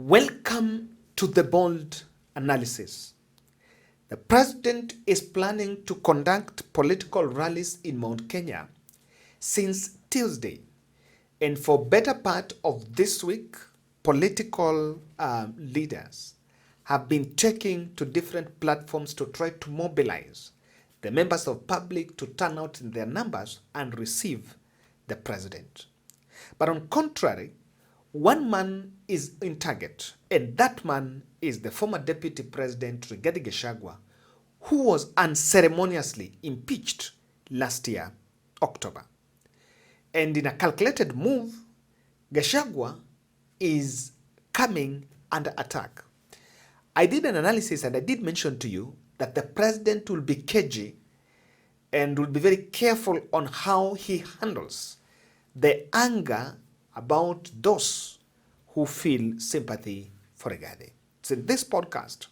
Welcome to the bold analysis. The president is planning to conduct political rallies in Mount Kenya since Tuesday. And for better part of this week, political leaders have been taking to different platforms to try to mobilize the members of public to turn out in their numbers and receive the president. But on contrary, one man is in target, and that man is the former deputy president Rigathi Gachagua, who was unceremoniously impeached last year, October. And in a calculated move, Gachagua is coming under attack. I did an analysis and I did mention to you that the president will be cagey and will be very careful on how he handles the anger about those who feel sympathy for Rigathi. So in this podcast,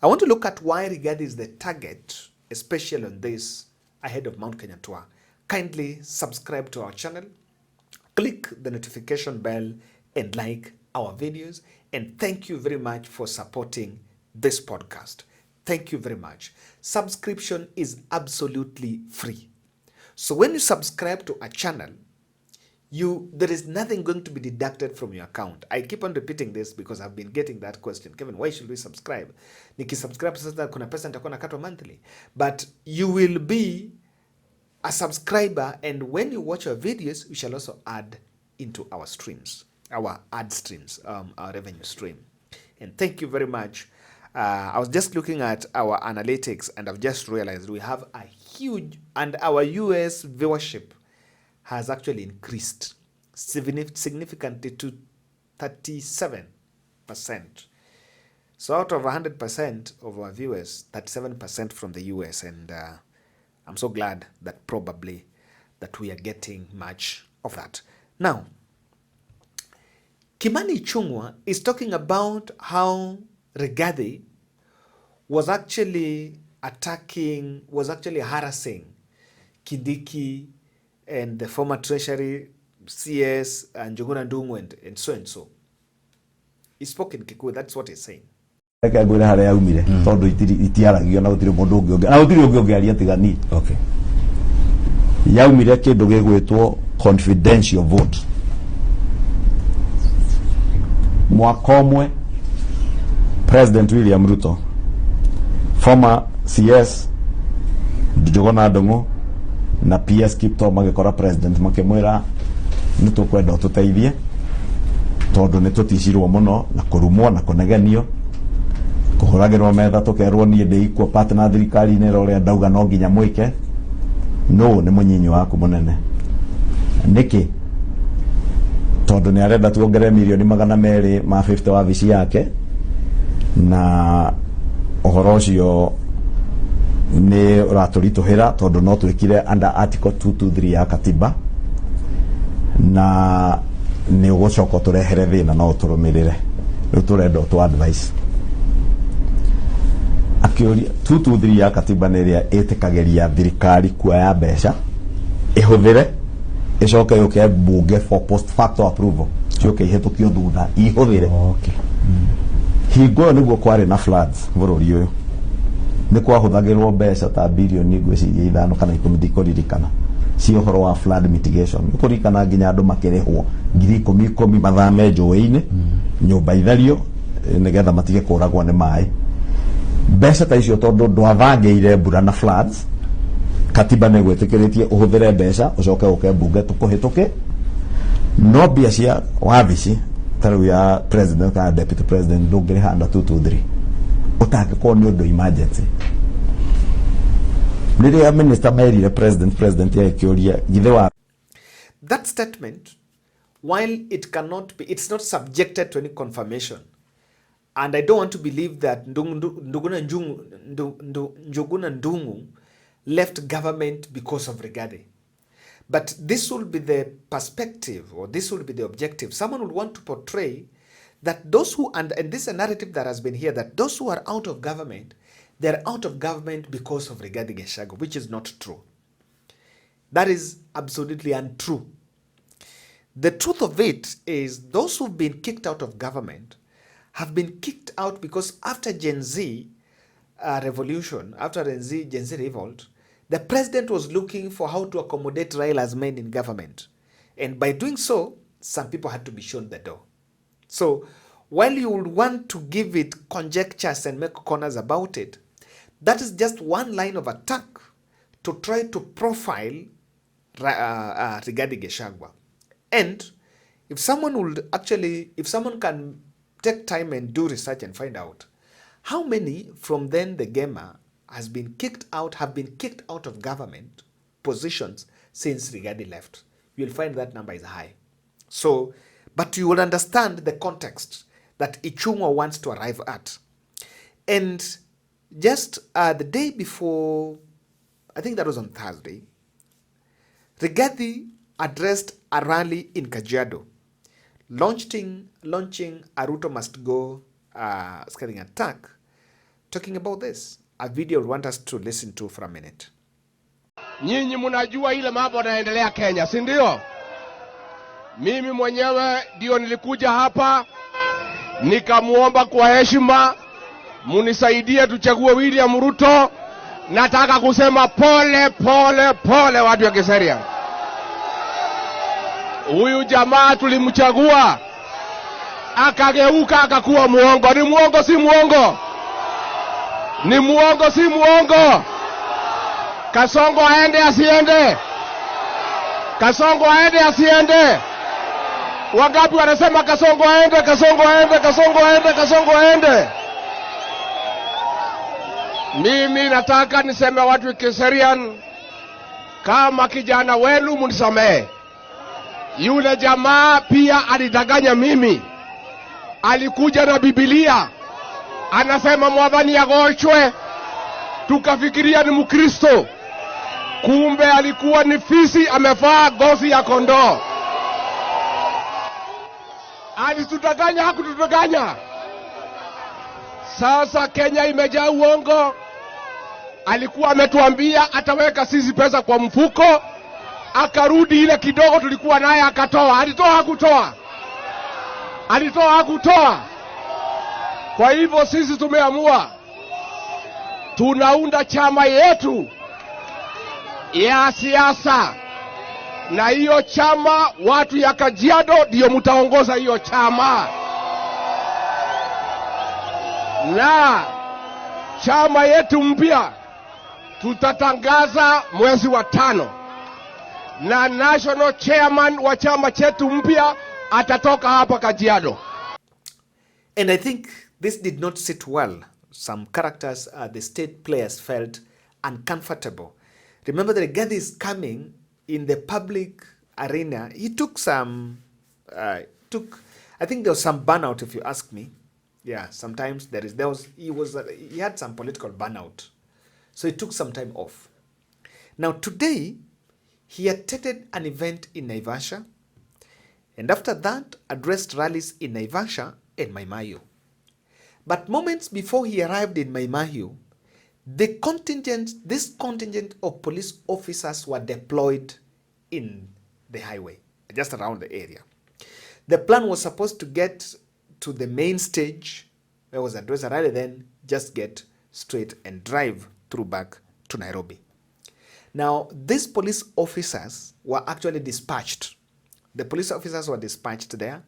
I want to look at why Rigathi is the target, especially on this ahead of Mount Kenya tour. Kindly subscribe to our channel, click the notification bell, and like our videos. And thank you very much for supporting this podcast. Thank you very much. Subscription is absolutely free. So when you subscribe to a channel, there is nothing going to be deducted from your account. I keep on repeating this because I've been getting that question. Kevin, why should we subscribe? Nikisubscribe sasa kuna pesa nitakuwa nakatwa monthly. But you will be a subscriber, and when you watch our videos, we shall also add into our streams, our ad streams, our revenue stream. And thank you very much. I was just looking at our analytics and I've just realized we have a huge, and our US viewership has actually increased significantly to 37%. So out of 100% of our viewers, 37% from the US, and I'm so glad that probably that we are getting much of that. Now, Kimani Ichung'wah is talking about how Rigathi was actually harassing Kindiki and the former Treasury CS and Njuguna Ndung'u and so and so. He spoke in Kikuyu, that's what he's saying. Okay. Yaumire kindu gigwitwo confidential vote. Mwaka umwe President William Ruto, former CS Njuguna Ndung'u na PS Kipto magikora president makimwira nitukwenda ututeithie tondu nitutishirwo muno na kurumwo na kunegenio kuhuragirwo metha tukerwo nie ndi equal partner thirikari ni rore ndauga no nginya mwike no ni munyinyi waku munene niki tondu ni arenda tuongere milioni 250 wa visi yake na uhoro ucio ni raturituhira tondu no twikire under article 223 ya katiba na ni ugucoka turehere thina no turumirire turenda tu advice akiuria 223 ya katiba ni ria itikageria thirikari kuoya mbeca ihuthire icoke yuke bunge for post facto approval cioke ihetukio thutha ihuthire hingo niguo kwari na floods bururi uyu ni kwahuthagirwo mbeca ta bilioni ngwiciria 5 kana 10 ndikuririkana cio horo wa flood mitigation kurikana nginya andu makirihwo 10,000 mathame njũĩ-inĩ nyũmba ithario nigetha matige kũragwo nĩ maĩ. Mbeca ta icio tondu ndwathangeire mbura na floods, katiba nĩ gwĩtĩkĩrĩtie ũhũthĩre mbeca ucoke ũke bunge tukũhĩtũke, no mbia cia wabici tarĩu ya president kana deputy president ndũngĩrĩha under 223 utangĩkorwo nĩ ũndũ emergency. Niria minister merire president ya kĩũria githe wa. That statement, while it's not subjected to any confirmation, and I don't want to believe that Njuguna Ndung'u left government because of Rigathi. But this will be the perspective, or this will be the objective. Someone would want to portray that those who, and this is a narrative that has been here, that those who are out of government, they're out of government because of Rigathi Gachagua, which is not true. That is absolutely untrue. The truth of it is those who've been kicked out of government have been kicked out because after Gen Z revolution, after Gen Z revolt, the president was looking for how to accommodate Raila's men in government. And by doing so, some people had to be shown the door. So while you would want to give it conjectures and make corners about it, that is just one line of attack to try to profile Rigathi Gachagua. And if someone can take time and do research and find out how many from then the gamer have been kicked out of government positions since Rigathi left, you'll find that number is high. So, but you will understand the context that Ichung'wa wants to arrive at. And just the day before, I think that was on Thursday, Rigathi addressed a rally in Kajiado, launching a Ruto must go scathing attack, talking about this. A video I want us to listen to for a minute. Nyinyi mnajua ile mambo yanaendelea Kenya, si ndio? Mimi mwenyewe ndio nilikuja hapa nikamuomba kwa heshima munisaidie tuchague William Ruto. Nataka kusema pole pole pole watu wa Kiserian. Huyu jamaa tulimchagua akageuka akakuwa muongo. Ni muongo si muongo? Ni muongo si muongo? Kasongo aende asiende? Kasongo aende asiende? Wangapi wanasema Kasongo aende, Kasongo aende, Kasongo aende, Kasongo aende? Mimi nataka niseme watu wa Kiserian, kama kijana wenu munisamehe. Yule jamaa pia alidanganya mimi. Alikuja na Biblia, anasema Mwathani agochwe, tukafikiria ni Mkristo. Kumbe alikuwa ni fisi amevaa ngozi ya kondoo. Alitudanganya, hakutudanganya. Sasa Kenya imejaa uongo. Alikuwa ametuambia ataweka sisi pesa kwa mfuko, akarudi ile kidogo tulikuwa naye akatoa. Alitoa hakutoa? Alitoa hakutoa? Kwa hivyo sisi tumeamua tunaunda chama yetu ya siasa, na hiyo chama watu ya Kajiado ndio mtaongoza hiyo chama. Na chama yetu mpya tutatangaza mwezi wa 5, na national chairman wa chama chetu mpya atatoka hapa Kajiado. And I think this did not sit well. Some characters, the state players, felt uncomfortable. Remember that Rigathi is coming in the public arena. He took some, I think there was some burnout, if you ask me. Yeah, sometimes he had some political burnout. So he took some time off. Now today, he attended an event in Naivasha, and after that, addressed rallies in Naivasha and Mai Mahiu. But moments before he arrived in Mai Mahiu, this contingent of police officers were deployed in the highway, just around the area. The plan was supposed to get to the main stage, where was addressed a rally, then just get straight and drive through back to Nairobi. Now, these police officers were actually dispatched. The police officers were dispatched there.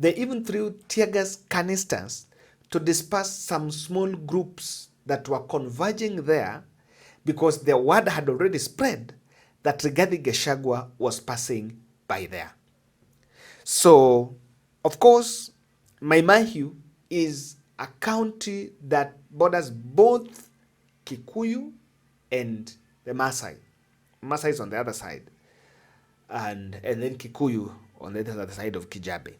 They even threw tear gas canisters to disperse some small groups that were converging there, because the word had already spread that Rigathi Gachagua was passing by there. So, of course, Mai Mahiu is a county that borders both Kikuyu and the Maasai. Maasai is on the other side, and then Kikuyu on the other side of Kijabe.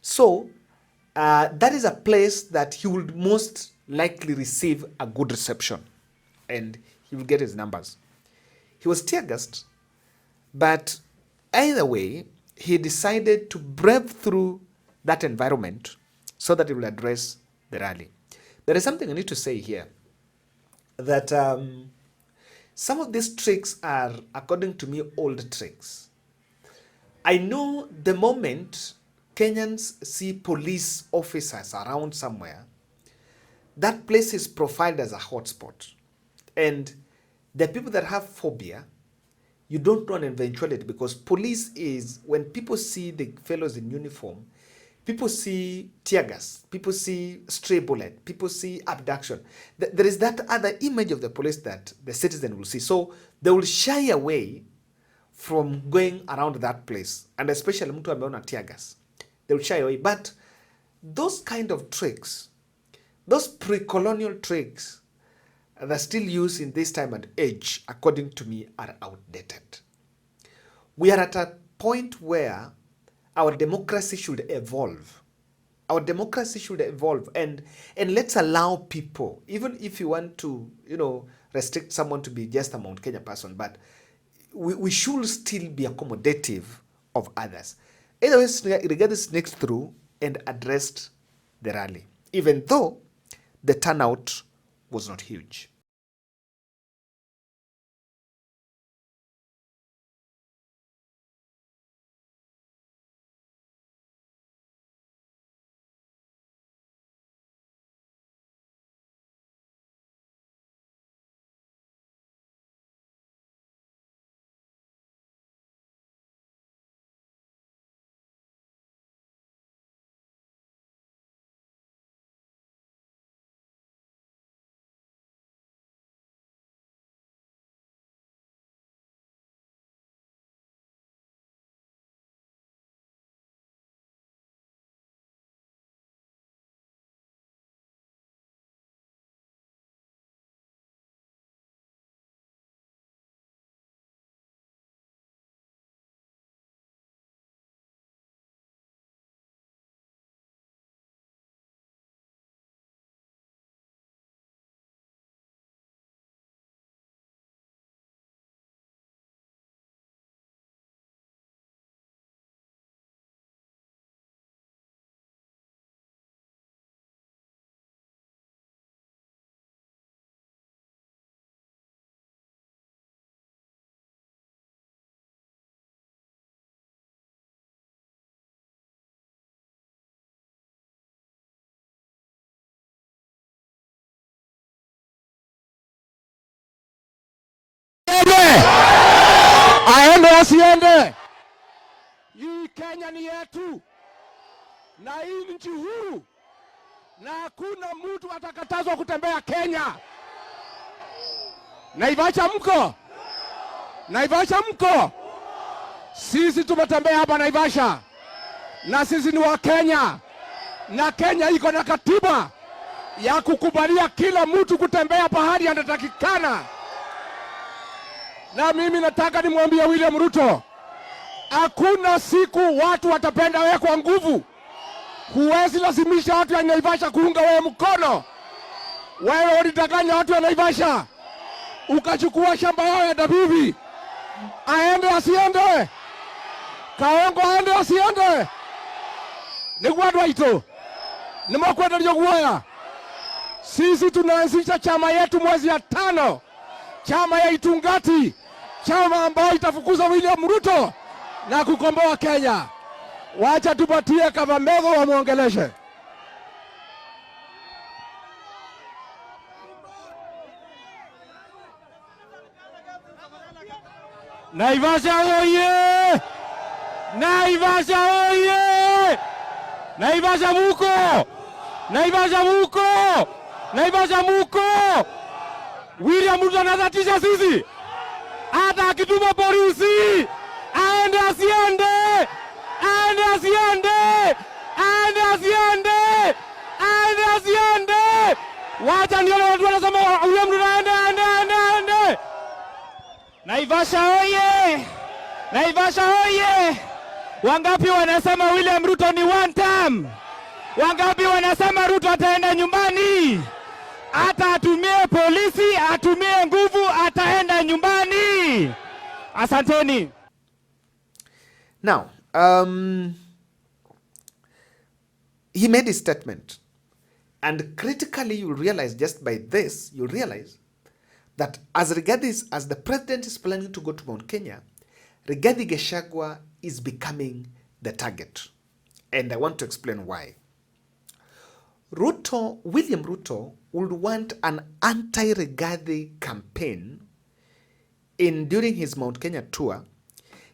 So, that is a place that he would most likely receive a good reception, and he will get his numbers. He was tear-gassed, but either way, he decided to brave through that environment so that he will address the rally. There is something I need to say here, that some of these tricks are, according to me, old tricks. I know the moment Kenyans see police officers around somewhere, that place is profiled as a hotspot. And the people that have phobia, you don't know an eventuality, because police is, when people see the fellows in uniform, people see tear gas, people see stray bullet, people see abduction. There is that other image of the police that the citizen will see. So they will shy away from going around that place, and especially mtu ameona tear gas, they will shy away. But those kind of tricks, those pre-colonial tricks that are still used in this time and age, according to me, are outdated. We are at a point where our democracy should evolve. Our democracy should evolve, and let's allow people, even if you want to, restrict someone to be just a Mount Kenya person, but we should still be accommodative of others. Anyways, Rigathi sneaked through and addressed the rally, even though the turnout was not huge. Aende asiende, hii Kenya ni yetu na hii nchi huru, na hakuna mtu atakatazwa kutembea Kenya. Naivasha mko? Naivasha mko? Sisi tumetembea hapa Naivasha, na sisi ni wa Kenya, na Kenya iko na katiba ya kukubalia kila mtu kutembea pahali anatakikana. Na mimi nataka nimwambie William Ruto, hakuna siku watu watapenda wewe kwa nguvu. Huwezi lazimisha watu wa Naivasha kuunga wewe mkono. Wewe ulidanganya watu wa Naivasha, ukachukua shamba yao ya Dabibi. Aende asiende? Kaongo aende asiende? Ni watu waito, ni mwakwenda ndio kuoya. Sisi tunaanzisha chama yetu mwezi ya 5, chama ya Itungati, chama ambayo itafukuza William Ruto na kukomboa Kenya. Wacha tupatie Kavamego wamuongeleshe. Naivasha oye! Naivasha oye! Naivasha muko! Naivasha muko! Naivasha muko! William Ruto anazatisha sisi. Hata akituma polisi, aende asiende! Aende asiende! Aende asiende! Aende asiende! Wacha ndio watu wanasema William Ruto aende! Naivasha oye! Naivasha oye! Wangapi wanasema William Ruto ni one term? Wangapi wanasema Ruto ataenda nyumbani? Hata atumie polisi, atumie nguvu, ataenda nyumbani. Asanteni. Now, he made a statement, and critically you realize just by this, you realize that as the president is planning to go to Mount Kenya, Rigathi Gachagua is becoming the target. And I want to explain why. William Ruto would want an anti-Rigathi campaign during his Mount Kenya tour,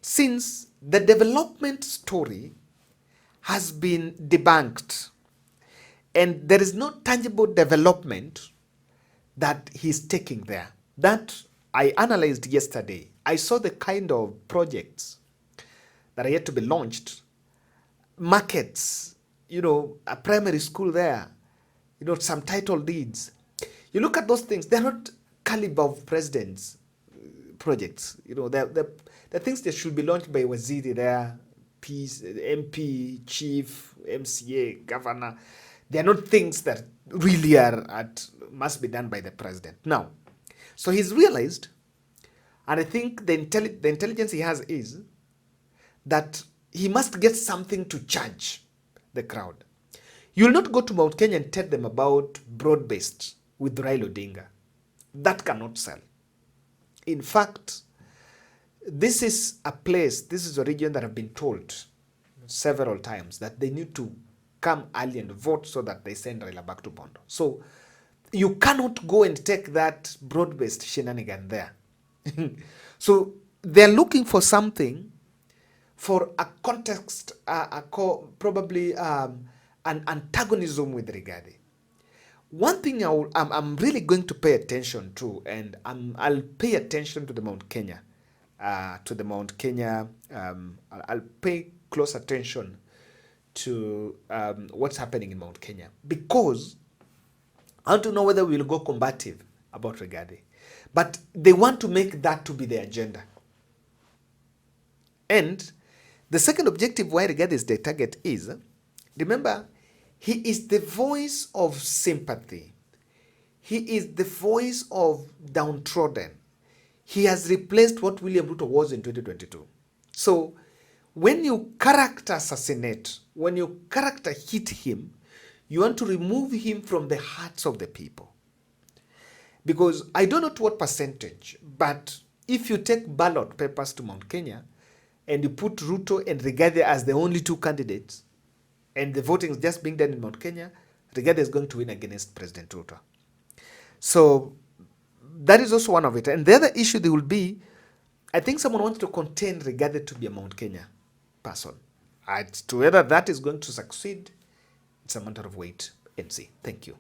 since the development story has been debunked and there is no tangible development that he's taking there. That I analyzed yesterday. I saw the kind of projects that are yet to be launched. Markets, a primary school there, some title deeds. You look at those things, they're not caliber of presidents projects. The things that should be launched by Waziri there, MP, chief, MCA, governor. They're not things that really must be done by the president. Now, so he's realized, and I think the intelligence he has is that he must get something to charge the crowd. You'll not go to Mount Kenya and tell them about broad-based with Raila Odinga. That cannot sell. In fact, this is a region that have been told several times that they need to come early and vote so that they send Raila back to Bondo. So you cannot go and take that broad-based shenanigan there. So they're looking for something, for a context, probably an antagonism with Rigathi. One thing I'm really going to pay attention to, and I'll pay attention to the Mount Kenya, I'll pay close attention to what's happening in Mount Kenya, because I want to know whether we'll go combative about Rigathi. But they want to make that to be the agenda. And the second objective why Rigathi is the target is, remember, he is the voice of sympathy. He is the voice of downtrodden. He has replaced what William Ruto was in 2022. So when you character assassinate, when you character hit him, you want to remove him from the hearts of the people. Because I don't know to what percentage, but if you take ballot papers to Mount Kenya and you put Ruto and Rigathi as the only two candidates, and the voting is just being done in Mount Kenya, Rigathi is going to win against President Ruto. So that is also one of it. And the other issue there will be, I think someone wants to contain Rigathi to be a Mount Kenya person. As to whether that is going to succeed, it's a matter of wait and see. Thank you.